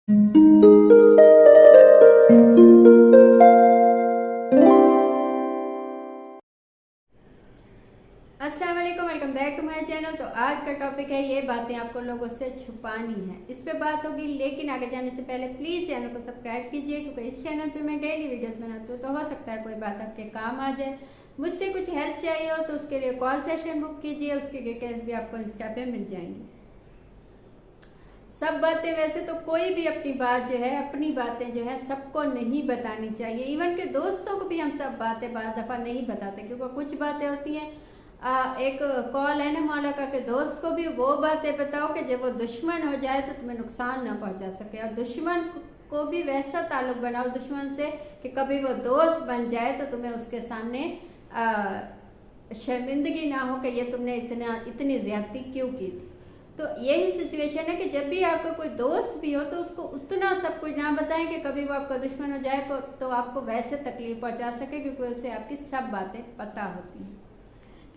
अस्सलाम वालेकुम, welcome back to my channel. तो आज का टॉपिक है ये बातें आपको लोगों से छुपानी है। इस पे बात होगी, लेकिन आगे जाने से पहले प्लीज चैनल को सब्सक्राइब कीजिए, क्योंकि इस चैनल पे मैं डेली वीडियोस बनाती हूँ। तो हो सकता है कोई बात आपके काम आ जाए, मुझसे कुछ हेल्प चाहिए हो तो उसके लिए कॉल सेशन बुक कीजिए, उसकी डिटेल्स भी आपको इंस्टा पे मिल जाएंगी। सब बातें, वैसे तो कोई भी अपनी बात जो है, अपनी बातें जो है सबको नहीं बतानी चाहिए। इवन के दोस्तों को भी हम सब बातें बाद दफा नहीं बताते, क्योंकि कुछ बातें होती हैं। एक कॉल है ना मौलाका के दोस्त को भी वो बातें बताओ कि जब वो दुश्मन हो जाए तो तुम्हें नुकसान ना पहुंचा सके, और दुश्मन को भी वैसा ताल्लुक बनाओ दुश्मन से कि कभी वो दोस्त बन जाए तो तुम्हें उसके सामने शर्मिंदगी ना हो कि ये तुमने इतनी ज्यादती क्यों की थी। तो यही सिचुएशन है कि जब भी आपका कोई दोस्त भी हो तो उसको उतना सब कुछ ना बताएं कि कभी वो आपका दुश्मन हो जाए तो आपको वैसे तकलीफ पहुंचा सके, क्योंकि उसे आपकी सब बातें पता होती हैं।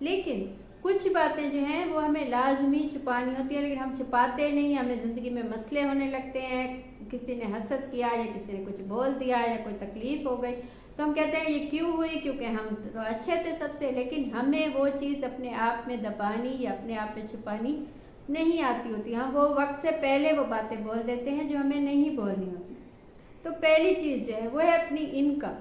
लेकिन कुछ बातें जो हैं वो हमें लाजमी छुपानी होती है, लेकिन हम छुपाते नहीं। हमें ज़िंदगी में मसले होने लगते हैं, किसी ने हसद किया या किसी ने कुछ बोल दिया या कोई तकलीफ हो गई तो हम कहते हैं ये क्यों हुई, क्योंकि हम तो अच्छे थे सबसे। लेकिन हमें वो चीज़ अपने आप में दबानी या अपने आप में छुपानी नहीं आती होती। हम वो वक्त से पहले वो बातें बोल देते हैं जो हमें नहीं बोलनी होती। तो पहली चीज़ जो है वो है अपनी इनकम।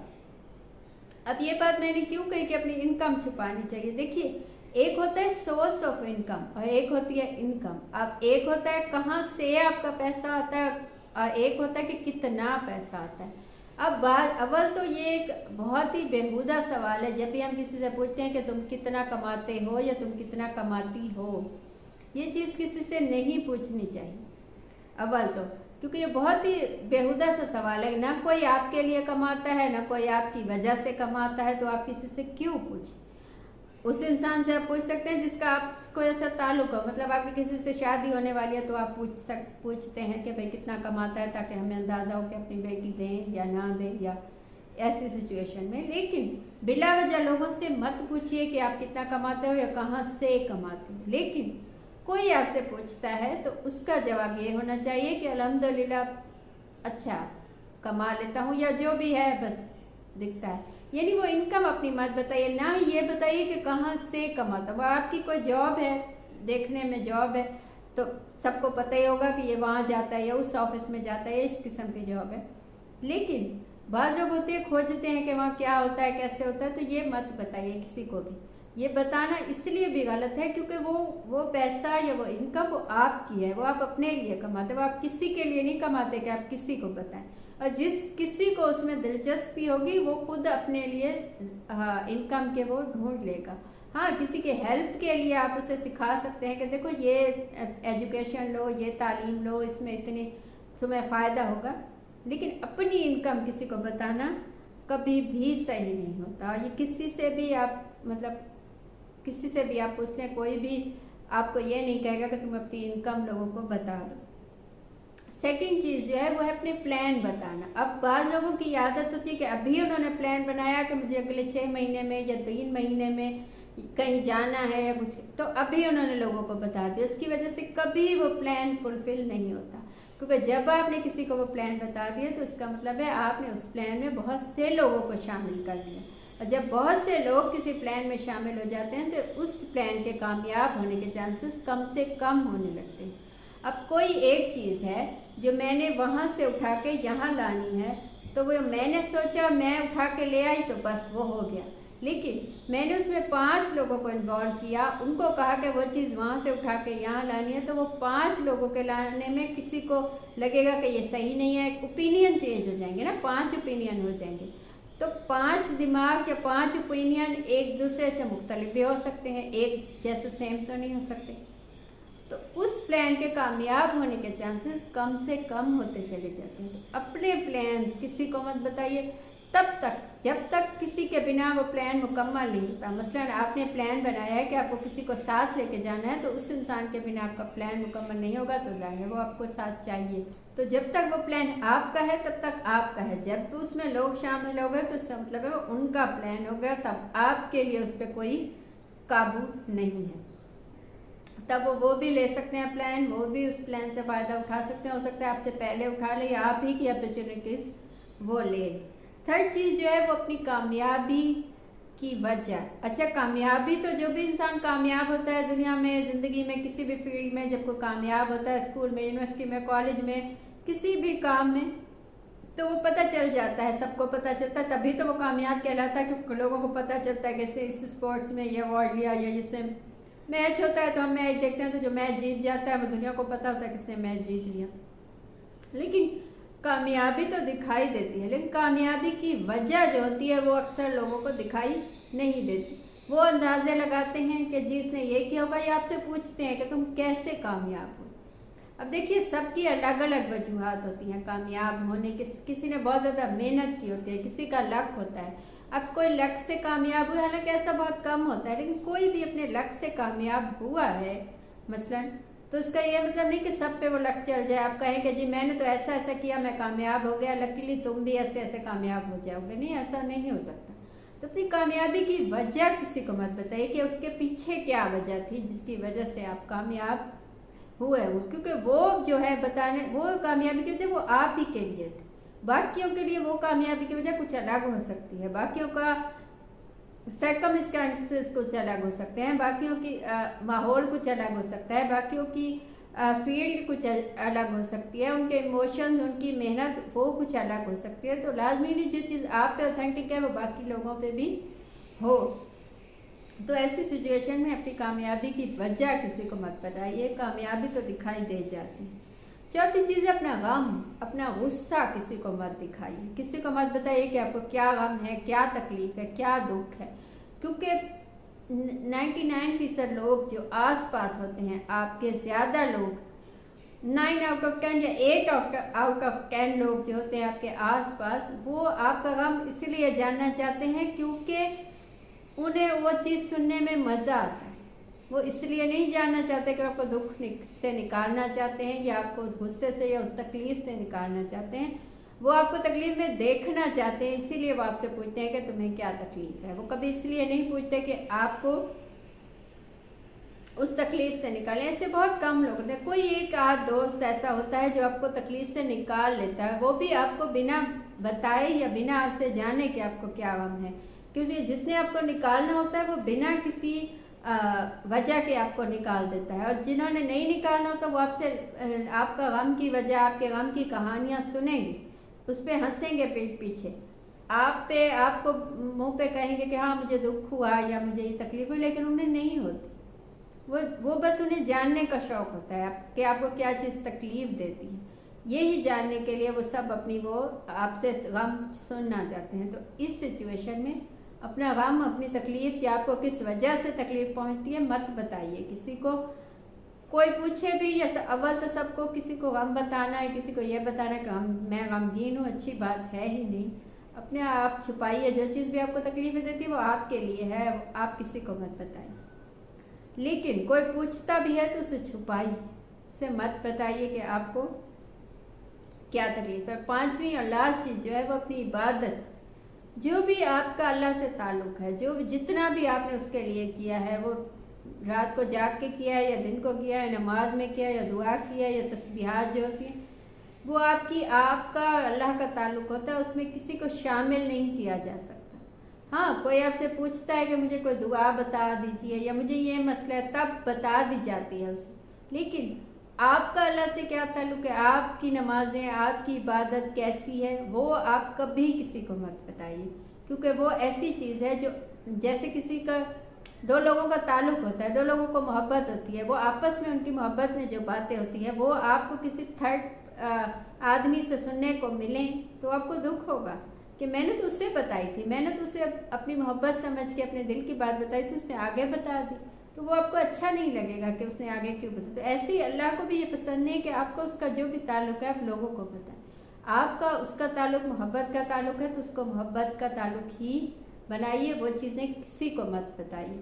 अब ये बात मैंने क्यों कही कि अपनी इनकम छुपानी चाहिए। देखिए, एक होता है सोर्स ऑफ इनकम और एक होती है इनकम। अब एक होता है कहाँ से आपका पैसा आता है और एक होता है कि कितना पैसा आता है। अब बात अव्वल तो ये एक बहुत ही बेहुदा सवाल है। जब भी हम किसी से पूछते हैं कि तुम कितना कमाते हो या तुम कितना कमाती हो, ये चीज़ किसी से नहीं पूछनी चाहिए अव्वल तो, क्योंकि ये बहुत ही बेहुदा सा सवाल है। ना कोई आपके लिए कमाता है, ना कोई आपकी वजह से कमाता है, तो आप किसी से क्यों पूछें। उस इंसान से आप पूछ सकते हैं जिसका आपको ऐसा ताल्लुक हो। मतलब आपकी किसी से शादी होने वाली है तो आप पूछते हैं कि भाई कितना कमाता है, ताकि हमें अंदाज़ा हो कि अपनी बेटी दें या ना दें, या ऐसी सिचुएशन में। लेकिन बिला वजह लोगों से मत पूछिए कि आप कितना कमाते हो या कहाँ से कमाते हो। लेकिन कोई आपसे पूछता है तो उसका जवाब ये होना चाहिए कि अल्हम्दुलिल्लाह अच्छा कमा लेता हूँ, या जो भी है बस दिखता है। यानी वो इनकम अपनी मत बताइए, ना ये बताइए कि कहाँ से कमाता। वो आपकी कोई जॉब है, देखने में जॉब है तो सबको पता ही होगा कि ये वहाँ जाता है या उस ऑफिस में जाता है, इस किस्म की जॉब है। लेकिन बाद लोग होते हैं खोजते हैं कि वहाँ क्या होता है, कैसे होता है, तो ये मत बताइए किसी को भी। ये बताना इसलिए भी गलत है क्योंकि वो पैसा या वो इनकम वो आपकी है, वो आप अपने लिए कमाते, वो आप किसी के लिए नहीं कमाते कि आप किसी को बताएं। और जिस किसी को उसमें दिलचस्पी होगी वो खुद अपने लिए इनकम के वो ढूंढ लेगा। हाँ, किसी के हेल्प के लिए आप उसे सिखा सकते हैं कि देखो ये एजुकेशन लो, ये तालीम लो, इसमें इतनी तुम्हें फ़ायदा होगा। लेकिन अपनी इनकम किसी को बताना कभी भी सही नहीं होता। ये किसी से भी आप मतलब किसी से भी आप पूछ लें, कोई भी आपको ये नहीं कहेगा कि तुम अपनी इनकम लोगों को बता दो। सेकंड चीज़ जो है वो है अपने प्लान बताना। अब बाद लोगों की आदत होती है कि अभी उन्होंने प्लान बनाया कि मुझे अगले 6 महीने में या 3 महीने में कहीं जाना है या कुछ, तो अभी उन्होंने लोगों को बता दिया। उसकी वजह से कभी वो प्लान फुलफिल नहीं होता, क्योंकि जब आपने किसी को वो प्लान बता दिया तो इसका मतलब है आपने उस प्लान में बहुत से लोगों को शामिल कर दिया। और जब बहुत से लोग किसी प्लान में शामिल हो जाते हैं तो उस प्लान के कामयाब होने के चांसेस कम से कम होने लगते हैं। अब कोई एक चीज़ है जो मैंने वहाँ से उठा के यहाँ लानी है, तो वो मैंने सोचा मैं उठा के ले आई तो बस वो हो गया। लेकिन मैंने उसमें 5 लोगों को इन्वॉल्व किया, उनको कहा कि वो चीज़ वहाँ से उठा के यहाँ लानी है, तो वो 5 लोगों के लाने में किसी को लगेगा कि ये सही नहीं है, ओपिनियन चेंज हो जाएंगे ना, 5 ओपिनियन हो जाएंगे। तो 5 दिमाग या 5 ओपिनियन एक दूसरे से मुख्तलिफ भी हो सकते हैं, एक जैसे सेम तो नहीं हो सकते। तो उस प्लान के कामयाब होने के चांसेस कम से कम होते चले जाते हैं। तो अपने प्लान किसी को मत बताइए तब तक जब तक किसी के बिना वो प्लान मुकम्मल नहीं होता। मसलन आपने प्लान बनाया है कि आपको किसी को साथ लेके जाना है, तो उस इंसान के बिना आपका प्लान मुकम्मल नहीं होगा, तो जाहिर है वो आपको साथ चाहिए। तो जब तक वो प्लान आपका है तब तक आपका है। जब तो उसमें लोग शामिल हो गए तो इसका मतलब है वो उनका प्लान हो गया, तब आपके लिए उस पर कोई काबू नहीं है। तब वो भी ले सकते हैं प्लान, वो भी उस प्लान से फ़ायदा उठा सकते हैं। हो सकता है आपसे पहले उठा ले या आप ही की अपॉर्चुनिटीज़ वो ले। थर्ड चीज़ जो है वो अपनी कामयाबी की वजह। अच्छा, कामयाबी तो जो भी इंसान कामयाब होता है दुनिया में, ज़िंदगी में, किसी भी फील्ड में, जब कोई कामयाब होता है, स्कूल में, यूनिवर्सिटी में, कॉलेज में, किसी भी काम में, तो वो पता चल जाता है, सबको पता चलता है, तभी तो वो कामयाब कहलाता है। क्योंकि लोगों को पता चलता है कि इसने इस स्पोर्ट्स में ये अवार्ड लिया, या जिसने मैच होता है तो हम मैच देखते हैं, तो जो मैच जीत जाता है वो दुनिया को पता होता है किसने मैच जीत लिया। लेकिन कामयाबी तो दिखाई देती है, लेकिन कामयाबी की वजह जो होती है वो अक्सर लोगों को दिखाई नहीं देती। वो अंदाजे लगाते हैं कि जिसने ये किया होगा, या आपसे पूछते हैं कि तुम कैसे कामयाब हो। अब देखिए, सबकी अलग अलग वजूहात होती हैं कामयाब होने की। किसी ने बहुत ज़्यादा मेहनत की होती है, किसी का लक होता है। अब कोई लक से कामयाब हुआ, हालांकि ऐसा बहुत कम होता है, लेकिन कोई भी अपने लक से कामयाब हुआ है मसलन, तो इसका ये मतलब नहीं कि सब पे वो लक चल जाए। आप कहें कि जी मैंने तो ऐसा ऐसा किया, मैं कामयाब हो गया, लकीली तुम भी ऐसे ऐसे कामयाब हो जाओगे। नहीं, ऐसा नहीं हो सकता। तो अपनी कामयाबी की वजह किसी को मत बताइए कि उसके पीछे क्या वजह थी जिसकी वजह से आप कामयाब हुए हो, क्योंकि वो जो है बताने, वो कामयाबी की वजह वो आप ही के लिए थी। बाकियों के लिए वो कामयाबी की वजह कुछ अलग हो सकती है, बाकियों का सर्कमस्टेंसेस कुछ अलग हो सकते हैं, बाकियों की माहौल कुछ अलग हो सकता है, बाकियों की फील्ड कुछ अलग हो सकती है, उनके इमोशंस, उनकी मेहनत वो कुछ अलग हो सकती है। तो लाजमी नहीं जो चीज़ आप पे ऑथेंटिक है वो बाकी लोगों पे भी हो। तो ऐसी सिचुएशन में अपनी कामयाबी की वजह किसी को मत बताइए, कामयाबी तो दिखाई दे जाती है। चौथी चीज़ है अपना गम, अपना गुस्सा किसी को मत दिखाइए, किसी को मत बताइए कि आपको क्या गम है, क्या तकलीफ है, क्या दुख है। क्योंकि 99% लोग जो आस पास होते हैं आपके, ज़्यादा लोग 9 आउट ऑफ 10 या 8 आउट ऑफ 10 लोग जो होते हैं आपके आस पास, वो आपका गम इसलिए जानना चाहते हैं क्योंकि उन्हें वो चीज़ सुनने में मज़ा आता है। वो इसलिए नहीं जानना चाहते कि आपको दुख से निकालना चाहते हैं, या आपको उस गुस्से से या उस तकलीफ से निकालना चाहते हैं। वो आपको तकलीफ में देखना चाहते हैं, इसीलिए वो आपसे पूछते हैं कि तुम्हें क्या तकलीफ है। वो कभी इसलिए नहीं पूछते कि आपको उस तकलीफ से निकालें। ऐसे बहुत कम लोग होते हैं, कोई एक आध दोस्त ऐसा होता है जो आपको तकलीफ से निकाल लेता है, वो भी आपको बिना बताए या बिना आपसे जाने कि आपको क्या गम है। क्योंकि जिसने आपको निकालना होता है वो बिना किसी वजह के आपको निकाल देता है, और जिन्होंने नहीं निकालना होता वो आपसे आपका गम की वजह, आपके गम की कहानियाँ सुनेंगे, उस पर हंसेंगे पीठ पीछे, आपको मुंह पे कहेंगे कि हाँ मुझे दुख हुआ या मुझे ये तकलीफ हुई, लेकिन उन्हें नहीं होती। वो बस उन्हें जानने का शौक होता है कि आपको क्या चीज़ तकलीफ देती है, यही जानने के लिए वो सब अपनी वो आपसे गम सुनना चाहते हैं। तो इस सिचुएशन में अपना गम, अपनी तकलीफ या आपको किस वजह से तकलीफ पहुंचती है मत बताइए किसी को। कोई पूछे भी, या अव्वल तो सबको किसी को गम बताना है, किसी को ये बताना है कि मैं गमगीन हूँ, अच्छी बात है ही नहीं। अपने आप छुपाइए, जो चीज़ भी आपको तकलीफ देती है वो आपके लिए है, आप किसी को मत बताइए। लेकिन कोई पूछता भी है तो उसे छुपाइए, उसे मत बताइए कि आपको क्या तकलीफ है। पांचवी और लास्ट चीज़ जो है वो अपनी इबादत, जो भी आपका अल्लाह से ताल्लुक़ है, जो जितना भी आपने उसके लिए किया है, वो रात को जाग के किया है या दिन को किया है, नमाज में किया है या दुआ किया है या तस्बीहात जो होती हैं, वो आपका अल्लाह का ताल्लुक़ होता है, उसमें किसी को शामिल नहीं किया जा सकता। हाँ, कोई आपसे पूछता है कि मुझे कोई दुआ बता दीजिए या मुझे ये मसला है, तब बता दी जाती है उसे। लेकिन आपका अल्लाह से क्या ताल्लुक़ है, आपकी नमाजें, आपकी इबादत कैसी है, वो आप कभी किसी को मत बताइए। क्योंकि वो ऐसी चीज़ है जो, जैसे किसी का, दो लोगों का ताल्लुक़ होता है, दो लोगों को मोहब्बत होती है, वो आपस में उनकी मोहब्बत में जो बातें होती हैं वो आपको किसी थर्ड आदमी से सुनने को मिलें तो आपको दुख होगा कि मैंने तो उसे बताई थी, मैंने तो उसे अपनी मोहब्बत समझ के अपने दिल की बात बताई थी, उसने आगे बता दी, तो वो आपको अच्छा नहीं लगेगा कि उसने आगे क्यों बताया। तो ऐसे ही अल्लाह को भी ये पसंद नहीं है कि आपको उसका जो भी ताल्लुक़ है आप लोगों को बताएं। आपका उसका ताल्लुक़ मोहब्बत का ताल्लुक़ है तो उसको मोहब्बत का ताल्लुक़ ही बनाइए, वो चीज़ें किसी को मत बताइए।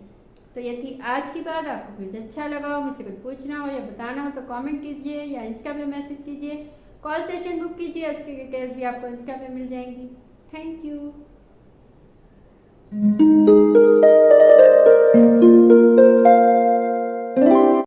तो ये थी आज की बात। आपको कुछ अच्छा लगा हो, मुझसे कुछ पूछना हो या बताना हो तो कमेंट कीजिए या इंस्टा पे मैसेज कीजिए, कॉल सेशन बुक कीजिए, उसकी डिटेल्स भी आपको इंस्टा पे मिल जाएंगी। Thank you.